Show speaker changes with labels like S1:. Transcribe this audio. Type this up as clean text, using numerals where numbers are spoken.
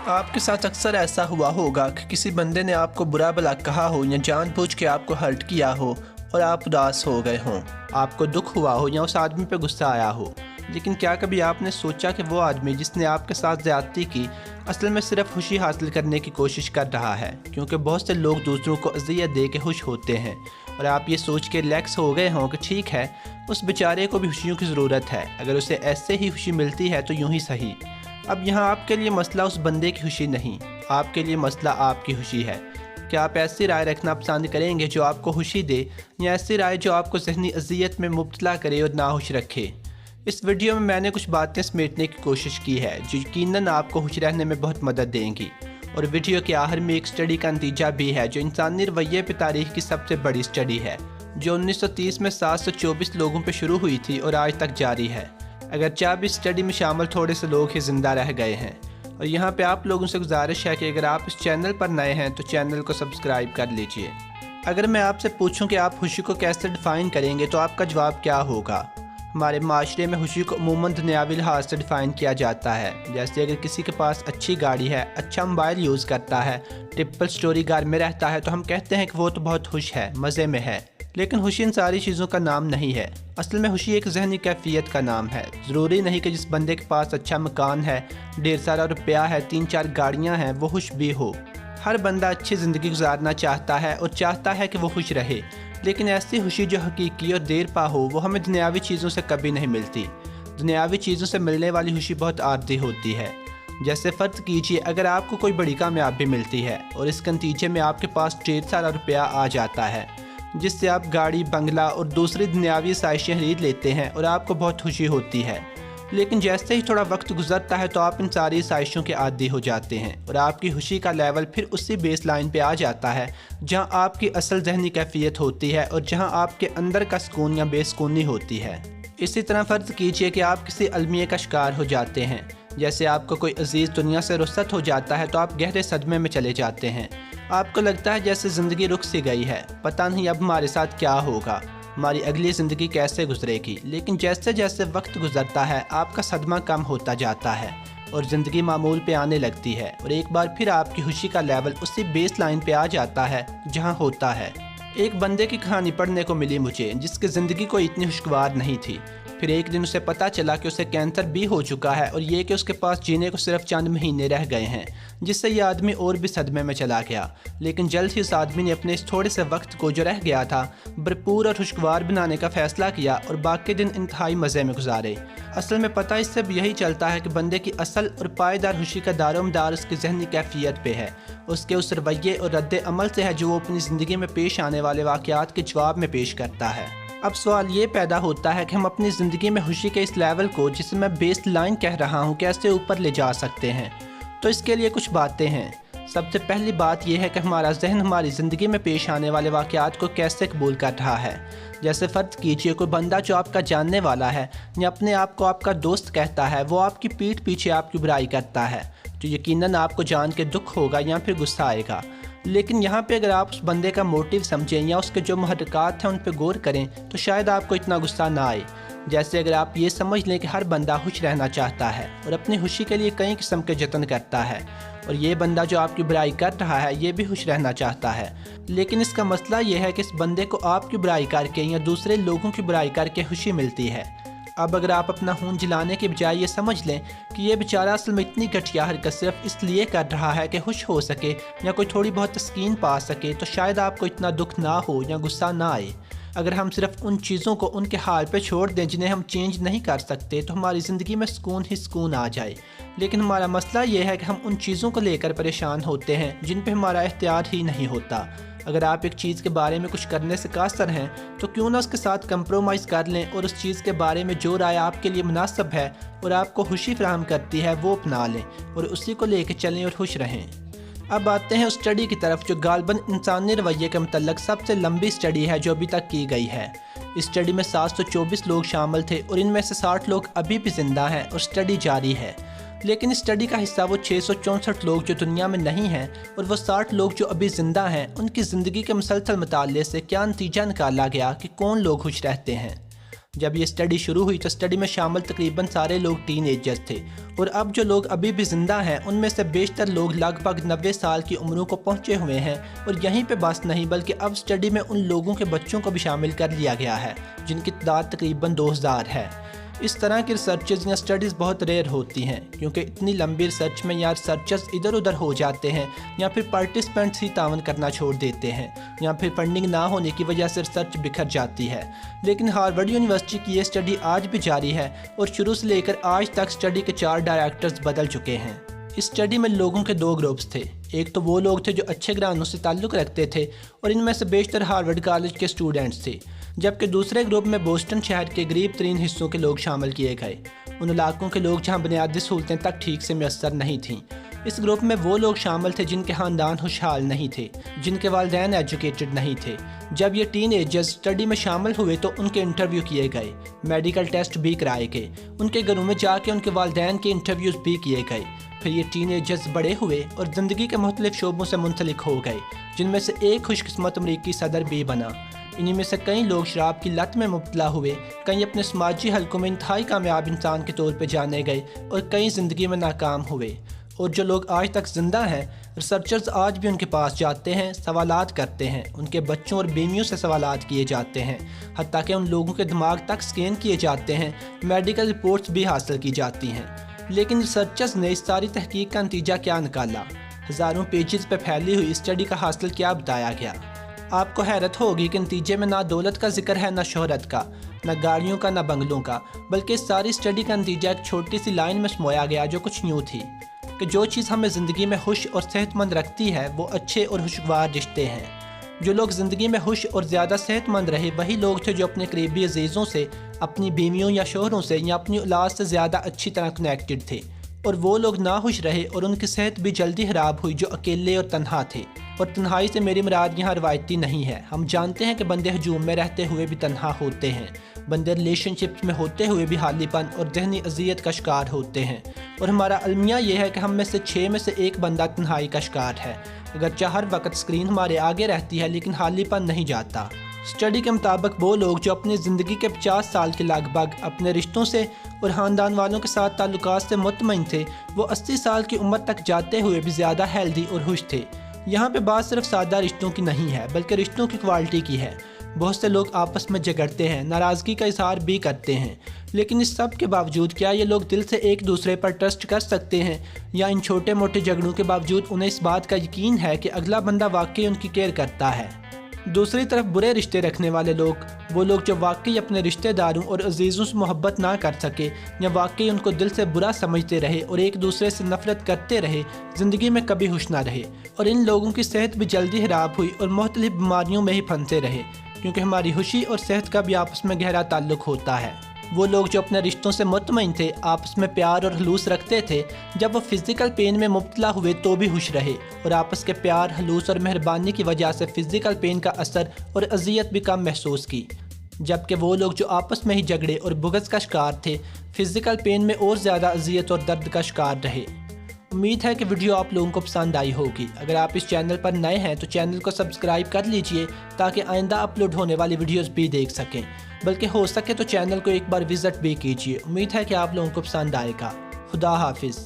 S1: آپ کے ساتھ اکثر ایسا ہوا ہوگا کہ کسی بندے نے آپ کو برا بھلا کہا ہو یا جان بوجھ کے آپ کو ہرٹ کیا ہو اور آپ اداس ہو گئے ہوں، آپ کو دکھ ہوا ہو یا اس آدمی پہ غصہ آیا ہو۔ لیکن کیا کبھی آپ نے سوچا کہ وہ آدمی جس نے آپ کے ساتھ زیادتی کی اصل میں صرف خوشی حاصل کرنے کی کوشش کر رہا ہے؟ کیونکہ بہت سے لوگ دوسروں کو اذیت دے کے خوش ہوتے ہیں، اور آپ یہ سوچ کے ریلیکس ہو گئے ہوں کہ ٹھیک ہے، اس بیچارے کو بھی خوشیوں کی ضرورت ہے، اگر اسے ایسے ہی خوشی ملتی ہے تو یوں ہی صحیح۔ اب یہاں آپ کے لیے مسئلہ اس بندے کی خوشی نہیں، آپ کے لیے مسئلہ آپ کی خوشی ہے۔ کیا آپ ایسی رائے رکھنا پسند کریں گے جو آپ کو خوشی دے، یا ایسی رائے جو آپ کو ذہنی اذیت میں مبتلا کرے اور ناخوش رکھے؟ اس ویڈیو میں نے کچھ باتیں سمیٹنے کی کوشش کی ہے جو یقیناً آپ کو خوش رہنے میں بہت مدد دیں گی، اور ویڈیو کے آخر میں ایک سٹڈی کا نتیجہ بھی ہے جو انسانی رویے پہ تاریخ کی سب سے بڑی سٹڈی ہے، جو 1930 میں 724 لوگوں پہ شروع ہوئی تھی اور آج تک جاری ہے، اگرچہ اب اس سٹڈی میں شامل تھوڑے سے لوگ ہی زندہ رہ گئے ہیں۔ اور یہاں پہ آپ لوگوں سے گزارش ہے کہ اگر آپ اس چینل پر نئے ہیں تو چینل کو سبسکرائب کر لیجئے۔ اگر میں آپ سے پوچھوں کہ آپ خوشی کو کیسے ڈیفائن کریں گے تو آپ کا جواب کیا ہوگا؟ ہمارے معاشرے میں خوشی کو عموماً دنیاوی لحاظ سے ڈیفائن کیا جاتا ہے، جیسے اگر کسی کے پاس اچھی گاڑی ہے، اچھا موبائل یوز کرتا ہے، ٹپل سٹوری گھر میں رہتا ہے تو ہم کہتے ہیں کہ وہ تو بہت خوش ہے، مزے میں ہے۔ لیکن خوشی ان ساری چیزوں کا نام نہیں ہے، اصل میں خوشی ایک ذہنی کیفیت کا نام ہے۔ ضروری نہیں کہ جس بندے کے پاس اچھا مکان ہے، ڈھیر سارا روپیہ ہے، 3-4 گاڑیاں ہیں، وہ خوش بھی ہو۔ ہر بندہ اچھی زندگی گزارنا چاہتا ہے اور چاہتا ہے کہ وہ خوش رہے، لیکن ایسی خوشی جو حقیقی اور دیر پا ہو وہ ہمیں دنیاوی چیزوں سے کبھی نہیں ملتی۔ دنیاوی چیزوں سے ملنے والی خوشی بہت عارضی ہوتی ہے۔ جیسے فرض کیجئے اگر آپ کو کوئی بڑی کامیابی ملتی ہے اور اس کے نتیجے میں آپ کے پاس ڈھیر سارا روپیہ آ جاتا ہے، جس سے آپ گاڑی، بنگلہ اور دوسری دنیاوی آسائشیں خرید لیتے ہیں اور آپ کو بہت خوشی ہوتی ہے، لیکن جیسے ہی تھوڑا وقت گزرتا ہے تو آپ ان ساری آسائشوں کے عادی ہو جاتے ہیں اور آپ کی خوشی کا لیول پھر اسی بیس لائن پہ آ جاتا ہے جہاں آپ کی اصل ذہنی کیفیت ہوتی ہے اور جہاں آپ کے اندر کا سکون یا بے سکونی ہوتی ہے۔ اسی طرح فرض کیجئے کہ آپ کسی المیہ کا شکار ہو جاتے ہیں، جیسے آپ کو کوئی عزیز دنیا سے رخصت ہو جاتا ہے تو آپ گہرے صدمے میں چلے جاتے ہیں۔ آپ کو لگتا ہے جیسے زندگی رک سی گئی ہے، پتہ نہیں اب ہمارے ساتھ کیا ہوگا، ہماری اگلی زندگی کیسے گزرے گی۔ لیکن جیسے جیسے وقت گزرتا ہے آپ کا صدمہ کم ہوتا جاتا ہے اور زندگی معمول پہ آنے لگتی ہے، اور ایک بار پھر آپ کی خوشی کا لیول اسی بیس لائن پہ آ جاتا ہے جہاں ہوتا ہے۔ ایک بندے کی کہانی پڑھنے کو ملی مجھے جس کی زندگی کوئی اتنی خوشگوار نہیں تھی، پھر ایک دن اسے پتہ چلا کہ اسے کینسر بھی ہو چکا ہے اور یہ کہ اس کے پاس جینے کو صرف چند مہینے رہ گئے ہیں، جس سے یہ آدمی اور بھی صدمے میں چلا گیا۔ لیکن جلد ہی اس آدمی نے اپنے اس تھوڑے سے وقت کو جو رہ گیا تھا بھرپور اور خوشگوار بنانے کا فیصلہ کیا اور باقی دن انتہائی مزے میں گزارے۔ اصل میں پتہ اس سے بھی یہی چلتا ہے کہ بندے کی اصل اور پائیدار خوشی کا دار و مدار اس کی ذہنی کیفیت پہ ہے، اس کے اس رویے اور رد عمل سے ہے جو وہ اپنی زندگی میں پیش آنے والے واقعات کے جواب میں پیش کرتا ہے۔ اب سوال یہ پیدا ہوتا ہے کہ ہم اپنی زندگی میں خوشی کے اس لیول کو جسے میں بیس لائن کہہ رہا ہوں کیسے اوپر لے جا سکتے ہیں؟ تو اس کے لیے کچھ باتیں ہیں۔ سب سے پہلی بات یہ ہے کہ ہمارا ذہن ہماری زندگی میں پیش آنے والے واقعات کو کیسے قبول کر رہا ہے۔ جیسے فرض کیجئے کوئی بندہ جو آپ کا جاننے والا ہے یا اپنے آپ کو آپ کا دوست کہتا ہے وہ آپ کی پیٹھ پیچھے آپ کی برائی کرتا ہے، تو یقیناً آپ کو جان کے دکھ ہوگا یا پھر غصہ آئے گا۔ لیکن یہاں پہ اگر آپ اس بندے کا موٹیو سمجھیں یا اس کے جو محرکات ہیں ان پہ غور کریں تو شاید آپ کو اتنا غصہ نہ آئے۔ جیسے اگر آپ یہ سمجھ لیں کہ ہر بندہ خوش رہنا چاہتا ہے اور اپنی خوشی کے لیے کئی قسم کے جتن کرتا ہے، اور یہ بندہ جو آپ کی برائی کر رہا ہے یہ بھی خوش رہنا چاہتا ہے، لیکن اس کا مسئلہ یہ ہے کہ اس بندے کو آپ کی برائی کر کے یا دوسرے لوگوں کی برائی کر کے خوشی ملتی ہے۔ اب اگر آپ اپنا خون جلانے کے بجائے یہ سمجھ لیں کہ یہ بیچارہ اصل میں اتنی گھٹیا حرکت صرف اس لیے کر رہا ہے کہ خوش ہو سکے یا کوئی تھوڑی بہت تسکین پا سکے، تو شاید آپ کو اتنا دکھ نہ ہو یا غصہ نہ آئے۔ اگر ہم صرف ان چیزوں کو ان کے حال پہ چھوڑ دیں جنہیں ہم چینج نہیں کر سکتے تو ہماری زندگی میں سکون ہی سکون آ جائے۔ لیکن ہمارا مسئلہ یہ ہے کہ ہم ان چیزوں کو لے کر پریشان ہوتے ہیں جن پہ ہمارا اختیار ہی نہیں ہوتا۔ اگر آپ ایک چیز کے بارے میں کچھ کرنے سے قاصر ہیں تو کیوں نہ اس کے ساتھ کمپرومائز کر لیں اور اس چیز کے بارے میں جو رائے آپ کے لیے مناسب ہے اور آپ کو خوشی فراہم کرتی ہے وہ اپنا لیں اور اسی کو لے کے چلیں اور خوش رہیں۔ اب آتے ہیں اس سٹڈی کی طرف جو غالباً انسانی رویے کے متعلق سب سے لمبی سٹڈی ہے جو ابھی تک کی گئی ہے۔ اس سٹڈی میں 724 لوگ شامل تھے اور ان میں سے 60 لوگ ابھی بھی زندہ ہیں اور سٹڈی جاری ہے۔ لیکن اس سٹڈی کا حصہ وہ 664 لوگ جو دنیا میں نہیں ہیں اور وہ 60 لوگ جو ابھی زندہ ہیں، ان کی زندگی کے مسلسل مطالعے سے کیا نتیجہ نکالا گیا کہ کون لوگ خوش رہتے ہیں۔ جب یہ اسٹڈی شروع ہوئی تو اسٹڈی میں شامل تقریباً سارے لوگ ٹین ایجرز تھے، اور اب جو لوگ ابھی بھی زندہ ہیں ان میں سے بیشتر لوگ لگ بھگ 90 سال کی عمروں کو پہنچے ہوئے ہیں۔ اور یہیں پہ بس نہیں بلکہ اب اسٹڈی میں ان لوگوں کے بچوں کو بھی شامل کر لیا گیا ہے جن کی تعداد تقریباً 2000 ہے۔ اس طرح کی ریسرچز یا اسٹڈیز بہت ریئر ہوتی ہیں کیونکہ اتنی لمبی ریسرچ میں یا ریسرچرز ادھر ادھر ہو جاتے ہیں یا پھر پارٹیسپینٹس ہی تعاون کرنا چھوڑ دیتے ہیں یا پھر فنڈنگ نہ ہونے کی وجہ سے ریسرچ بکھر جاتی ہے۔ لیکن ہارورڈ یونیورسٹی کی یہ اسٹڈی آج بھی جاری ہے اور شروع سے لے کر آج تک اسٹڈی کے 4 ڈائریکٹرز بدل چکے ہیں۔ اس اسٹڈی میں لوگوں کے 2 گروپس تھے۔ ایک تو وہ لوگ تھے جو اچھے گھرانوں سے تعلق رکھتے تھے اور ان میں سے بیشتر ہارورڈ کالج کے اسٹوڈنٹس تھے، جبکہ دوسرے گروپ میں بوسٹن شہر کے غریب ترین حصوں کے لوگ شامل کیے گئے، ان علاقوں کے لوگ جہاں بنیادی سہولتیں تک ٹھیک سے میسر نہیں تھیں۔ اس گروپ میں وہ لوگ شامل تھے جن کے خاندان خوشحال نہیں تھے، جن کے والدین ایجوکیٹڈ نہیں تھے۔ جب یہ ٹین ایجرز اسٹڈی میں شامل ہوئے تو ان کے انٹرویو کیے گئے، میڈیکل ٹیسٹ بھی کرائے گئے، ان کے گھروں میں جا کے ان کے والدین کے انٹرویوز بھی کیے گئے۔ پھر یہ ٹین ایجرز بڑے ہوئے اور زندگی کے مختلف شعبوں سے منسلک ہو گئے، جن میں سے ایک خوش قسمت امریکی صدر بھی بنا۔ انہی میں سے کئی لوگ شراب کی لت میں مبتلا ہوئے، کئی اپنے سماجی حلقوں میں انتہائی کامیاب انسان کے طور پہ جانے گئے اور کئی زندگی میں ناکام ہوئے۔ اور جو لوگ آج تک زندہ ہیں، ریسرچرز آج بھی ان کے پاس جاتے ہیں، سوالات کرتے ہیں، ان کے بچوں اور بیویوں سے سوالات کیے جاتے ہیں، حتیٰ کہ ان لوگوں کے دماغ تک سکین کیے جاتے ہیں، میڈیکل رپورٹس بھی حاصل کی جاتی ہیں۔ لیکن ریسرچرز نے اس ساری تحقیق کا نتیجہ کیا نکالا؟ ہزاروں پیجز پہ پھیلی ہوئی اسٹڈی کا حاصل کیا بتایا گیا؟ آپ کو حیرت ہوگی کہ نتیجے میں نہ دولت کا ذکر ہے، نہ شہرت کا، نہ گاڑیوں کا، نہ بنگلوں کا، بلکہ اس ساری اسٹڈی کا نتیجہ ایک چھوٹی سی لائن میں سمویا گیا جو کچھ یوں تھی کہ جو چیز ہمیں زندگی میں خوش اور صحت مند رکھتی ہے وہ اچھے اور خوشگوار رشتے ہیں۔ جو لوگ زندگی میں خوش اور زیادہ صحت مند رہے وہی لوگ تھے جو اپنے قریبی عزیزوں سے، اپنی بیویوں یا شوہروں سے یا اپنی اولاد سے زیادہ اچھی طرح کنیکٹڈ تھے، اور وہ لوگ ناخوش رہے اور ان کی صحت بھی جلدی خراب ہوئی جو اکیلے اور تنہا تھے۔ اور تنہائی سے میری مراد یہاں روایتی نہیں ہے، ہم جانتے ہیں کہ بندے ہجوم میں رہتے ہوئے بھی تنہا ہوتے ہیں، بندے ریلیشن شپس میں ہوتے ہوئے بھی حالی پن اور ذہنی اذیت کا شکار ہوتے ہیں، اور ہمارا المیہ یہ ہے کہ ہم میں سے 6 میں سے 1 بندہ تنہائی کا شکار ہے، اگرچہ ہر وقت اسکرین ہمارے آگے رہتی ہے لیکن حالی پن نہیں جاتا۔ اسٹڈی کے مطابق وہ لوگ جو اپنی زندگی کے 50 سال کے لگ بھگ اپنے رشتوں سے اور خاندان والوں کے ساتھ تعلقات سے مطمئن تھے، وہ 80 سال کی عمر تک جاتے ہوئے بھی زیادہ ہیلدی اور خوش تھے۔ یہاں پہ بات صرف سادہ رشتوں کی نہیں ہے بلکہ رشتوں کی کوالٹی کی ہے۔ بہت سے لوگ آپس میں جھگڑتے ہیں، ناراضگی کا اظہار بھی کرتے ہیں، لیکن اس سب کے باوجود کیا یہ لوگ دل سے ایک دوسرے پر ٹرسٹ کر سکتے ہیں، یا ان چھوٹے موٹے جھگڑوں کے باوجود انہیں اس بات کا یقین ہے کہ اگلا بندہ واقعی ان کی کیئر کرتا ہے؟ دوسری طرف برے رشتے رکھنے والے لوگ، وہ لوگ جو واقعی اپنے رشتہ داروں اور عزیزوں سے محبت نہ کر سکے یا واقعی ان کو دل سے برا سمجھتے رہے اور ایک دوسرے سے نفرت کرتے رہے، زندگی میں کبھی خوش نہ رہے، اور ان لوگوں کی صحت بھی جلدی خراب ہوئی اور مختلف بیماریوں میں ہی پھنسے رہے، کیونکہ ہماری خوشی اور صحت کا بھی آپس میں گہرا تعلق ہوتا ہے۔ وہ لوگ جو اپنے رشتوں سے مطمئن تھے، آپس میں پیار اور خلوص رکھتے تھے، جب وہ فزیکل پین میں مبتلا ہوئے تو بھی خوش رہے اور آپس کے پیار، خلوص اور مہربانی کی وجہ سے فزیکل پین کا اثر اور اذیت بھی کم محسوس کی، جبکہ وہ لوگ جو آپس میں ہی جھگڑے اور بغض کا شکار تھے، فزیکل پین میں اور زیادہ اذیت اور درد کا شکار رہے۔ امید ہے کہ ویڈیو آپ لوگوں کو پسند آئی ہوگی۔ اگر آپ اس چینل پر نئے ہیں تو چینل کو سبسکرائب کر لیجئے تاکہ آئندہ اپلوڈ ہونے والی ویڈیوز بھی دیکھ سکیں، بلکہ ہو سکے تو چینل کو ایک بار وزٹ بھی کیجئے۔ امید ہے کہ آپ لوگوں کو پسند آئے گا۔ خدا حافظ۔